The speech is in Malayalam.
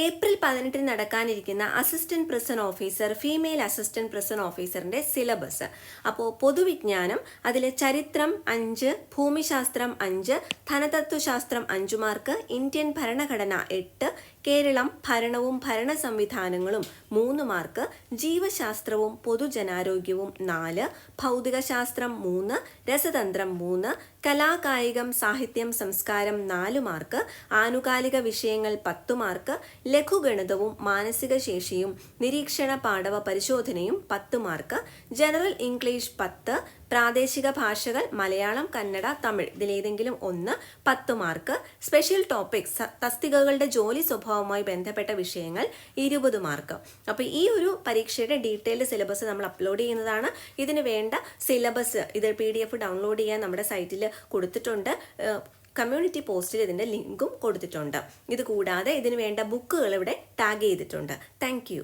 ഏപ്രിൽ 18 നടക്കാനിരിക്കുന്ന assistant prison officer female assistant prison ഓഫീസറിന്റെ സിലബസ്. അപ്പോൾ പൊതുവിജ്ഞാനം, അതിൽ ചരിത്രം 5, ഭൂമിശാസ്ത്രം 5, ധനതത്വശാസ്ത്രം 5 മാർക്ക്, ഇന്ത്യൻ ഭരണഘടന 8, കേരളം ഭരണവും ഭരണ സംവിധാനങ്ങളും 3 മാർക്ക്, ജീവശാസ്ത്രവും പൊതുജനാരോഗ്യവും 4, ഭൗതികശാസ്ത്രം 3, രസതന്ത്രം 3, കലാകായികം സാഹിത്യം സംസ്കാരം 4 മാർക്ക്, ആനുകാലിക വിഷയങ്ങൾ 10 മാർക്ക്, ലഘുഗണിതവും മാനസിക ശേഷിയും നിരീക്ഷണ പാടവ പരിശോധനയും 10 മാർക്ക്, ജനറൽ ഇംഗ്ലീഷ് 10, പ്രാദേശിക ഭാഷകൾ മലയാളം, കന്നഡ, തമിഴ് ഇതിലേതെങ്കിലും 1 10 മാർക്ക്, സ്പെഷ്യൽ ടോപ്പിക്സ് തസ്തികകളുടെ ജോലി സ്വഭാവവുമായി ബന്ധപ്പെട്ട വിഷയങ്ങൾ 20 മാർക്ക്. അപ്പോൾ ഈ ഒരു പരീക്ഷയുടെ ഡീറ്റെയിൽഡ് സിലബസ് നമ്മൾ അപ്ലോഡ് ചെയ്യുന്നതാണ്. ഇതിന് വേണ്ട സിലബസ് ഇത് PDF ഡൗൺലോഡ് ചെയ്യാൻ നമ്മുടെ സൈറ്റിൽ കൊടുത്തിട്ടുണ്ട്. കമ്മ്യൂണിറ്റി പോസ്റ്റിൽ ഇതിൻ്റെ ലിങ്കും കൊടുത്തിട്ടുണ്ട്. ഇത് കൂടാതെ ഇതിന് വേണ്ട ബുക്കുകൾ ഇവിടെ ടാഗ് ചെയ്തിട്ടുണ്ട്. താങ്ക്